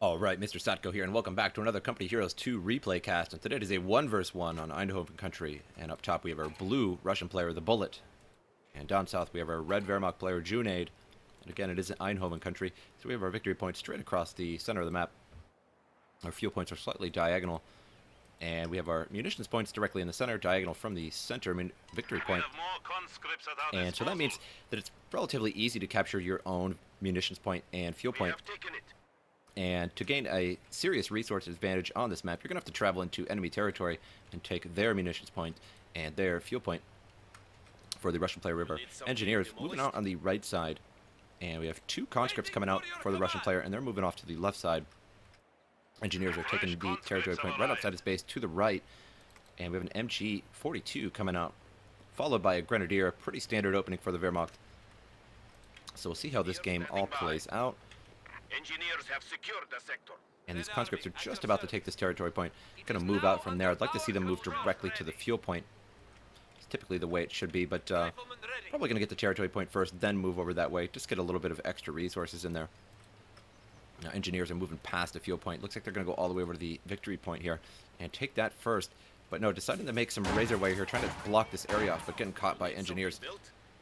Alright, MrSotko here, and welcome back to another Company Heroes 2 replay cast. And today it is a 1 vs 1 on Einhoven Country. And up top we have our blue Russian player, the Bullet. And down south we have our red Wehrmacht player, Junaid. And again, it is Einhoven Country, so we have our victory points straight across the center of the map. Our fuel points are slightly diagonal. And we have our munitions points directly in the center, diagonal from the center victory point. And so that means that it's relatively easy to capture your own munitions point and fuel point. And to gain a serious resource advantage on this map, you're going to have to travel into enemy territory and take their munitions point and their fuel point for the Russian player. River engineers moving out on the right side. And we have two conscripts coming out for the Russian player, and they're moving off to the left side. Engineers are taking the territory point right outside his base to the right. And we have an MG42 coming out, followed by a Grenadier, a pretty standard opening for the Wehrmacht. So we'll see how this game all plays out. Engineers have secured the sector. And these conscripts are just about to take this territory point. Going to move out from there. I'd like to see them move directly to the fuel point. It's typically the way it should be, but probably going to get the territory point first, then move over that way. Just get a little bit of extra resources in there. Now, engineers are moving past the fuel point. Looks like they're going to go all the way over to the victory point here and take that first. But no, deciding to make some razor wire here, trying to block this area off, but getting caught by engineers.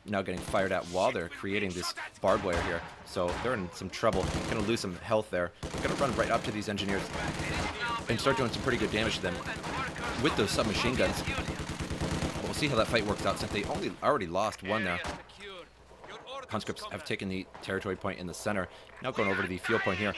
Now getting fired at while they're creating this barbed wire here. So they're in some trouble. Going to lose some health there. They're going to run right up to these engineers and start doing some pretty good damage to them with those submachine guns. But we'll see how that fight works out since they already lost one there. Conscripts have taken the territory point in the center. Now going over to the fuel point here.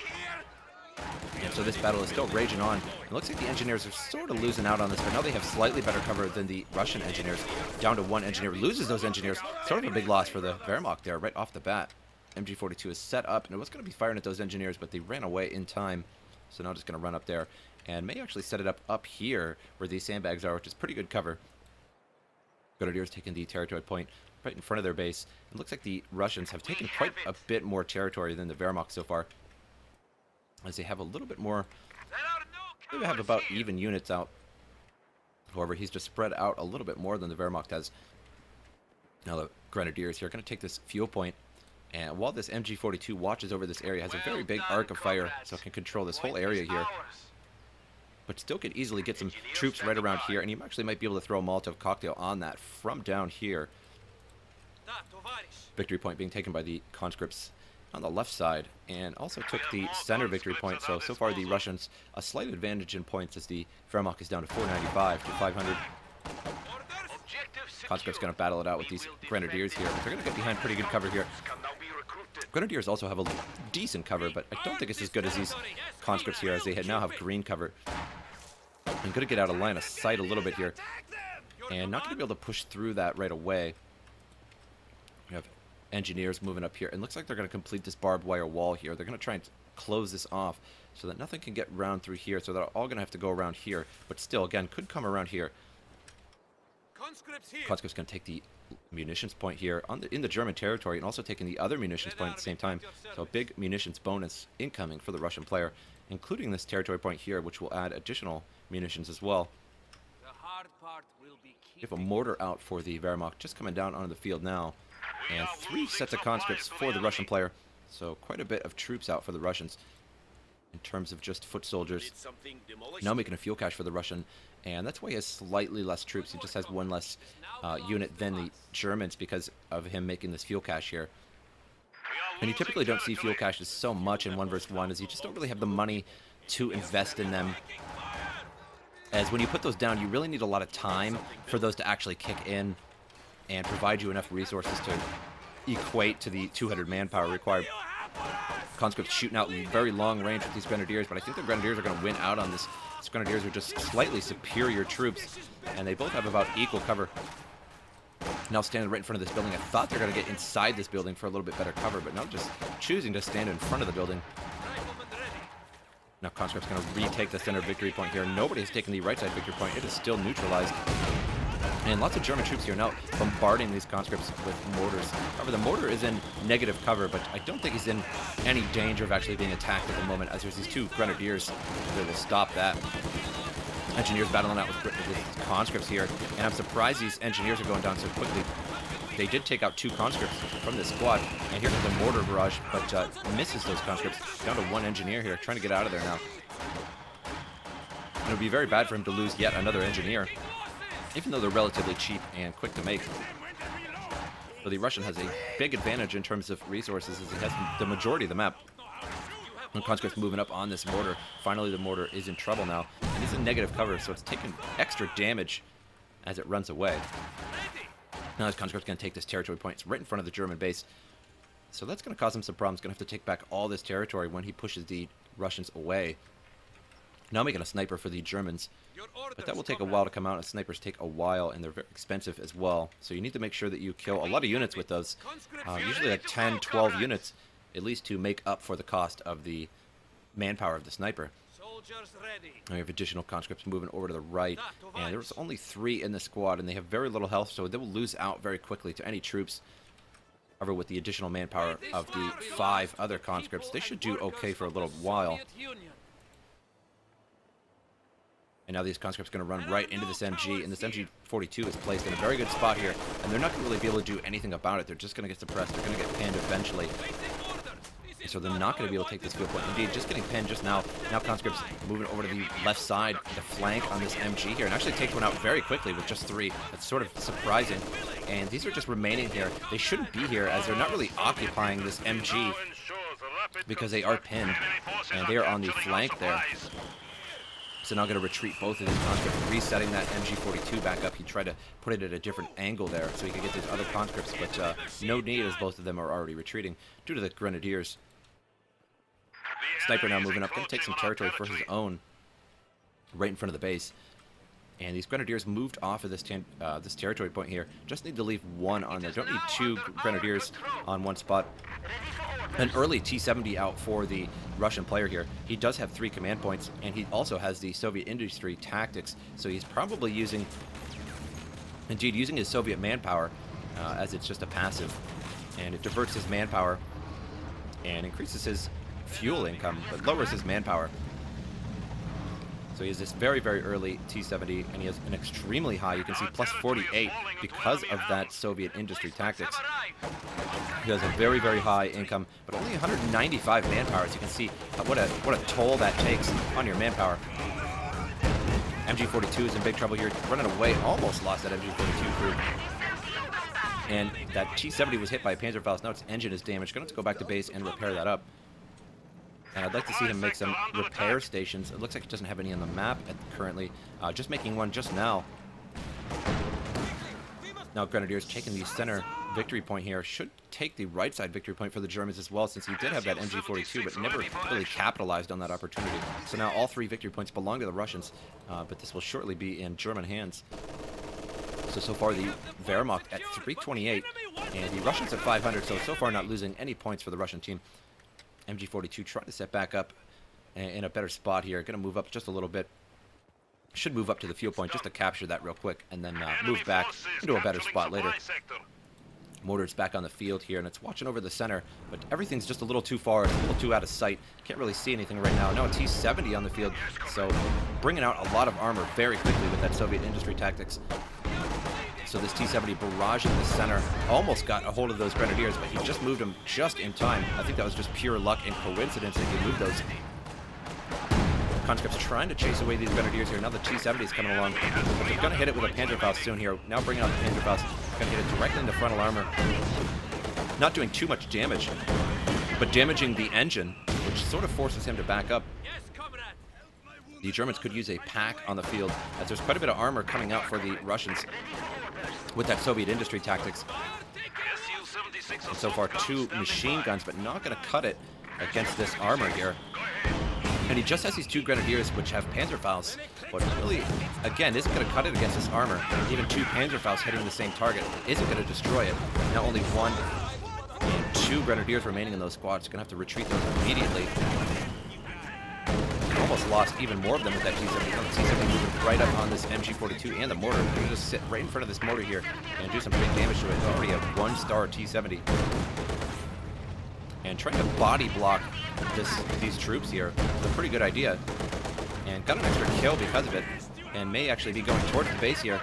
And so this battle is still raging on. It looks like the engineers are sort of losing out on this, but now they have slightly better cover than the Russian engineers. Down to one engineer, loses those engineers. Sort of a big loss for the Wehrmacht there, right off the bat. MG42 is set up, and it was going to be firing at those engineers, but they ran away in time. So now just going to run up there, and may actually set it up here, where these sandbags are, which is pretty good cover. Grenadiers taking the territory point right in front of their base. It looks like the Russians have taken quite a bit more territory than the Wehrmacht so far, as they have a little bit more. They have about even units out. However, he's just spread out a little bit more than the Wehrmacht has. Now the Grenadiers here are going to take this fuel point, and while this MG42 watches over this area, has a very big arc of fire, so it can control this whole area here. But still could easily get some troops right around here, and he actually might be able to throw a Molotov cocktail on that from down here. Victory point being taken by the conscripts on the left side, and also took the center victory point. So far the Russians a slight advantage in points, as the Wehrmacht is down to 495 to 500. Conscripts going to battle it out with these Grenadiers here. They're going to get behind pretty good cover here. Grenadiers also have a decent cover, but I don't think it's as good as these conscripts here, as they now have green cover. I'm going to get out of line of sight a little bit here, and not going to be able to push through that right away. We have engineers moving up here, and looks like they're going to complete this barbed wire wall here. They're going to try and close this off so that nothing can get round through here, so they're all going to have to go around here, but still, again, could come around here. Conscript's going to take the munitions point here in the German territory, and also taking the other munitions point at the same time. So a big munitions bonus incoming for the Russian player, including this territory point here, which will add additional munitions as well. We have a mortar out for the Wehrmacht, just coming down onto the field now. And 3 sets of conscripts for the Russian player. So quite a bit of troops out for the Russians in terms of just foot soldiers. Now making a fuel cache for the Russian, and that's why he has slightly less troops. He just has one less unit than the Germans because of him making this fuel cache here. And you typically don't see fuel caches so much in 1 vs 1, as you just don't really have the money to invest in them. As when you put those down, you really need a lot of time for those to actually kick in and provide you enough resources to equate to the 200 manpower required. Conscripts shooting out very long range with these Grenadiers, but I think the Grenadiers are going to win out on this. These Grenadiers are just slightly superior troops, and they both have about equal cover. Now standing right in front of this building. I thought they were going to get inside this building for a little bit better cover, but now just choosing to stand in front of the building. Now Conscript's going to retake the center victory point here. Nobody has taken the right side victory point. It is still neutralized. And lots of German troops here now bombarding these conscripts with mortars. However, the mortar is in negative cover, but I don't think he's in any danger of actually being attacked at the moment, as there's these 2 Grenadiers that will stop that. Engineers battling out with conscripts here, and I'm surprised these engineers are going down so quickly. they did take out 2 conscripts from this squad, and here comes a mortar barrage, but misses those conscripts. Down to 1 engineer here, trying to get out of there now. And it would be very bad for him to lose yet another engineer, even though they're relatively cheap and quick to make. But the Russian has a big advantage in terms of resources, as he has the majority of the map. And conscripts moving up on this mortar. Finally, the mortar is in trouble now, and it's in negative cover, so it's taking extra damage as it runs away. Now this conscript's going to take this territory point. It's right in front of the German base. So that's going to cause him some problems. Going to have to take back all this territory when he pushes the Russians away. Now making a sniper for the Germans. But that will take a while to come out, and snipers take a while, and they're very expensive as well. So you need to make sure that you kill a lot of units with those. Usually like 10, 12 units, at least to make up for the cost of the manpower of the sniper. And we have additional conscripts moving over to the right, and there's only 3 in the squad, and they have very little health, so they will lose out very quickly to any troops. However, with the additional manpower of the 5 other conscripts, they should do okay for a little while. And now these conscripts are going to run right into this MG, and this MG42 is placed in a very good spot here, and they're not going to really be able to do anything about it. They're just going to get suppressed. They're going to get pinned eventually. So they're not going to be able to take this field point. Indeed, just getting pinned just now. Now conscripts moving over to the left side, the flank on this MG here, and actually takes one out very quickly with just 3. That's sort of surprising. And these are just remaining here. They shouldn't be here, as they're not really occupying this MG because they are pinned, and they are on the flank there. So now going to retreat both of these conscripts, resetting that MG42 back up. He tried to put it at a different angle there so he could get these other conscripts, but no need, as both of them are already retreating due to the grenadiers. Sniper now moving up, going to take some territory for his own right in front of the base. And these grenadiers moved off of this territory point here. Just need to leave 1 on there. Don't need 2 grenadiers on 1 spot. An early T-70 out for the Russian player here. He does have 3 command points, and he also has the Soviet industry tactics, so he's probably using his Soviet manpower, as it's just a passive. And it diverts his manpower and increases his fuel income, but lowers his manpower. So he has this very, very early T-70, and he has an extremely high, you can see, plus 48 because of that Soviet industry tactics. He has a very, very high income, but only 195 manpower, as you can see what a toll that takes on your manpower. MG42 is in big trouble here, running away, almost lost that MG42 crew. And that T-70 was hit by a Panzerfaust. Now its engine is damaged. Going to have to go back to base and repair that up. And I'd like to see him make some repair stations. It looks like it doesn't have any on the map currently. Just making one just now. Now Grenadiers taking the center victory point here. Should take the right side victory point for the Germans as well, since he did have that MG42, but never really capitalized on that opportunity. So now all 3 victory points belong to the Russians, but this will shortly be in German hands. So far the Wehrmacht at 328, and the Russians at 500, so far not losing any points for the Russian team. MG42 trying to set back up in a better spot here. Going to move up just a little bit. Should move up to the fuel point just to capture that real quick, and then move back into a better spot later. Mortar's back on the field here, and it's watching over the center, but everything's just a little too far, a little too out of sight. Can't really see anything right now. Now a T-70 on the field, so bringing out a lot of armor very quickly with that Soviet industry tactics. So this T-70 barrage in the center almost got a hold of those Grenadiers, but he just moved them just in time. I think that was just pure luck and coincidence that he moved those. Conscripts trying to chase away these Grenadiers here. Now the T-70 is coming along, but they're going to hit it with a Panzerfaust soon here. Now bringing out the Panzerfaust, going to hit it directly into frontal armor. Not doing too much damage, but damaging the engine, which sort of forces him to back up. The Germans could use a pack on the field, as there's quite a bit of armor coming out for the Russians with that Soviet industry tactics. And so far 2 machine guns, but not going to cut it against this armor here. And he just has these 2 Grenadiers, which have Panzerfausts, but really, again, isn't going to cut it against this armor. Even 2 Panzerfausts hitting the same target isn't going to destroy it. Now only 1 and 2 Grenadiers remaining in those squads. Going to have to retreat those immediately. Almost lost even more of them with that T-70. Now the T-70 moving right up on this MG42 and the mortar. They're going to just sit right in front of this mortar here and do some big damage to it. It's already a 1-star T-70. And trying to body block these troops here is a pretty good idea. And got an extra kill because of it. And may actually be going towards the base here.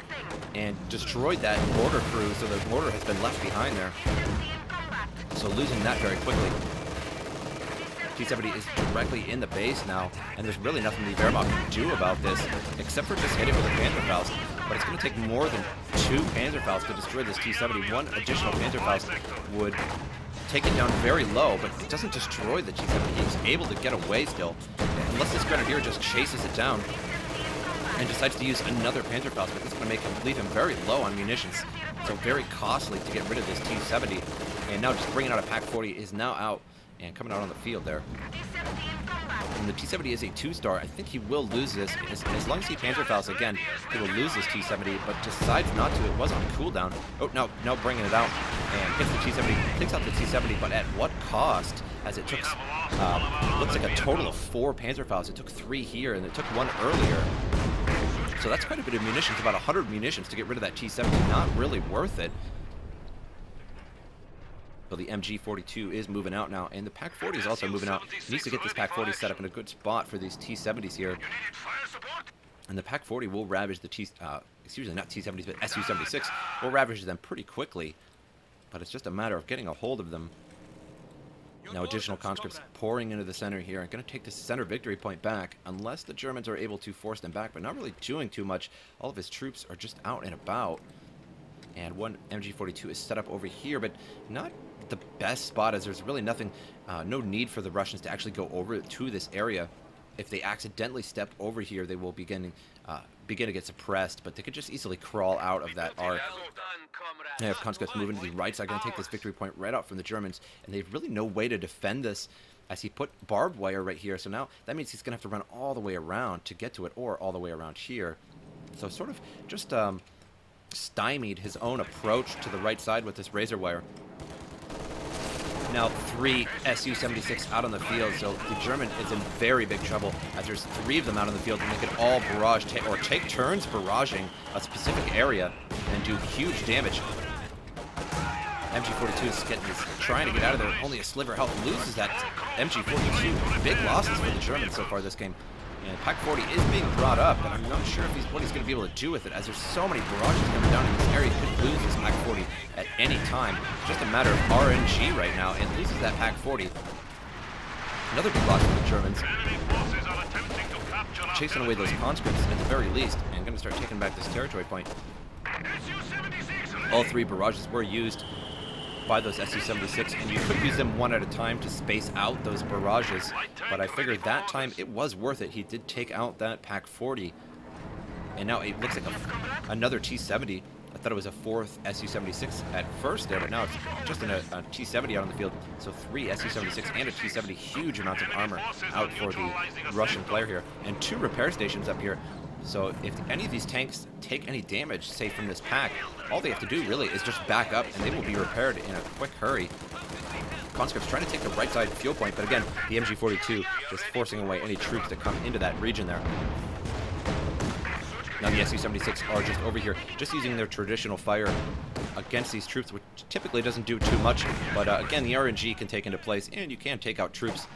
and destroyed that mortar crew, so the mortar has been left behind there. So losing that very quickly. T-70 is directly in the base now, and there's really nothing the Wehrmacht can do about this, except for just hit it with a Panzerfaust. But it's going to take more than 2 Panzerfausts to destroy this T-70. One additional Panzerfaust would take it down very low, but it doesn't destroy the T-70. He's able to get away still, unless this Grenadier just chases it down and decides to use another Panzerfaust, but this is going to leave him very low on munitions. So very costly to get rid of this T-70. And now just bringing out a Pak-40 is now out and coming out on the field there. And the T-70 is a 2-star. I think he will lose this. As long as he Panzerfausts again, he will lose this T-70, but decides not to. It was on cooldown. Oh, no, bringing it out. And hits the T-70, takes out the T-70, but at what cost? As it took, looks like a total of 4 Panzerfausts. It took 3 here, and it took 1 earlier. So that's quite a bit of munitions, about 100 munitions to get rid of that T-70. Not really worth it. So the MG42 is moving out now, and the Pak-40 is also moving out. He needs to get this Pak-40 set up in a good spot for these T-70s here. And the Pak-40 will ravage the excuse me, not T-70s, but Su-76. Will ravage them pretty quickly, but it's just a matter of getting a hold of them. Now additional conscripts pouring into the center here and going to take the center victory point back, unless the Germans are able to force them back, but not really doing too much. All of his troops are just out and about. And one MG42 is set up over here, but not the best spot, as there's really nothing, no need for the Russians to actually go over to this area. If they accidentally step over here, they will begin to get suppressed, but they could just easily crawl out of that arc. They have conscripts moving to the right side, going to take this victory point right out from the Germans, and they have really no way to defend this, as he put barbed wire right here. So now that means he's going to have to run all the way around to get to it, or all the way around here. So sort of just stymied his own approach to the right side with this razor wire. Now 3 Su-76 out on the field, so the German is in very big trouble, as there's 3 of them out on the field, and they could all barrage or take turns barraging a specific area and do huge damage. MG42 is trying to get out of there, only a sliver health, loses that MG42. Big losses for the Germans so far this game. And Pak-40 is being brought up, but I'm not sure if what he's going to be able to do with it, as there's so many barrages coming down in this area. He could lose this Pak-40 at any time. It's just a matter of RNG right now, and loses that Pak-40. Another big loss for the Germans. Chasing away those conscripts at the very least, and going to start taking back this territory point. All 3 barrages were used by those Su-76, and you could use them one at a time to space out those barrages, but I figured that time it was worth it. He did take out that Pak-40, and now it looks like another T-70. I thought it was a 4th Su-76 at first there, but now it's just a T-70 out on the field. So 3 Su-76 and a T-70, huge amounts of armor out for the Russian player here, and 2 repair stations up here. So if any of these tanks take any damage, say from this pack, all they have to do really is just back up, and they will be repaired in a quick hurry. Conscripts trying to take the right side fuel point, but again, the MG42 just forcing away any troops that come into that region there. Now the Su-76 are just over here, just using their traditional fire against these troops, which typically doesn't do too much, but again, the RNG can take into place, and you can take out troops.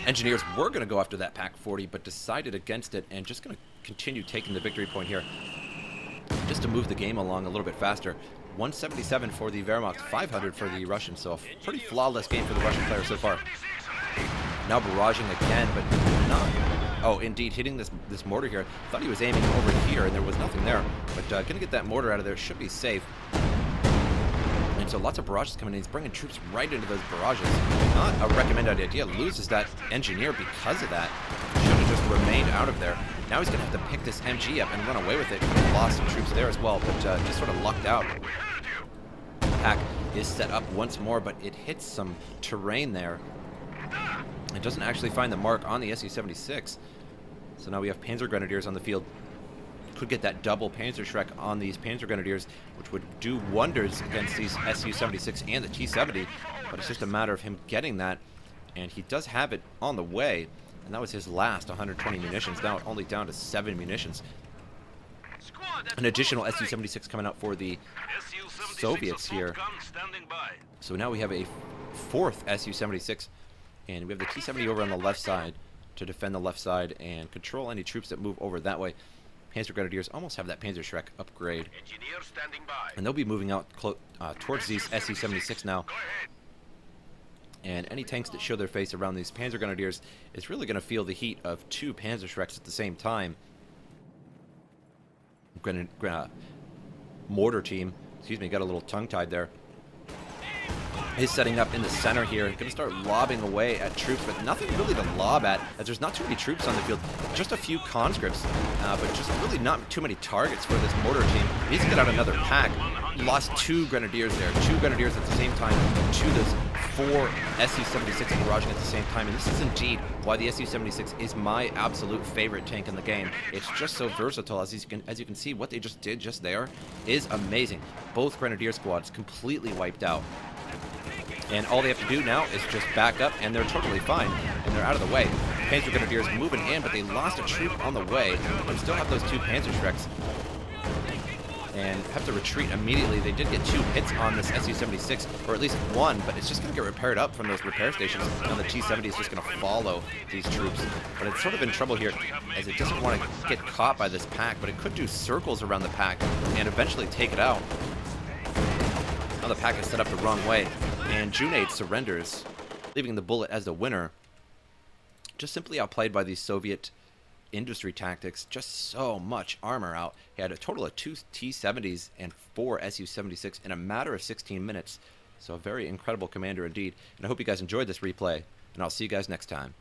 Engineers were going to go after that Pak-40, but decided against it, and just going to continue taking the victory point here, just to move the game along a little bit faster. 177 for the Wehrmacht, 500 for the Russians, so a pretty flawless game for the Russian player so far. Now barraging again, but not. Oh, indeed, hitting this mortar here. Thought he was aiming over here, and there was nothing there, but going to get that mortar out of there. Should be safe. And so lots of barrages coming in. He's bringing troops right into those barrages. Not a recommended idea. Loses that engineer because of that. Should have just remained out of there. Now he's going to have to pick this MG up and run away with it. Lost some troops there as well, but just sort of lucked out. Pack is set up once more, but it hits some terrain there. It doesn't actually find the mark on the Su-76. So now we have Panzer Grenadiers on the field. Could get that double Panzerschreck on these Panzer Grenadiers, which would do wonders against these Su-76 and the T-70, but it's just a matter of him getting that, and he does have it on the way, and that was his last 120 munitions, now only down to 7 munitions. An additional Su-76 coming out for the Soviets here. So now we have a 4th Su-76, and we have the T-70 over on the left side to defend the left side and control any troops that move over that way. Panzer Grenadiers almost have that Panzerschreck upgrade. Engineer standing by. And they'll be moving out towards these SE-76 now. And any tanks that show their face around these Panzer Grenadiers is really going to feel the heat of 2 Panzerschrecks at the same time. Mortar team, excuse me, got a little tongue-tied there. Is setting up in the center here. Going to start lobbing away at troops, but nothing really to lob at, as there's not too many troops on the field. Just a few conscripts, but just really not too many targets for this mortar team. He needs to get out another pack. Lost 2 Grenadiers there. 2 Grenadiers at the same time. 2 of those 4 SE-76 barraging at the same time. And this is indeed why the SE-76 is my absolute favorite tank in the game. It's just so versatile. As you can see, what they just did just there is amazing. Both Grenadier squads completely wiped out. And all they have to do now is just back up, and they're totally fine, and they're out of the way. Panzer Grenadiers moving in, but they lost a troop on the way, but still have those 2 Panzerschrecks. And have to retreat immediately. They did get 2 hits on this SU-76, or at least 1, but it's just going to get repaired up from those repair stations. Now the T-70 is just going to follow these troops. But it's sort of in trouble here, as it doesn't want to get caught by this pack, but it could do circles around the pack and eventually take it out. Now the pack is set up the wrong way, and Junaid surrenders, leaving the bullet as the winner. Just simply outplayed by these Soviet industry tactics. Just so much armor out. He had a total of 2 T-70s and 4 Su-76 in a matter of 16 minutes. So a very incredible commander indeed. And I hope you guys enjoyed this replay, and I'll see you guys next time.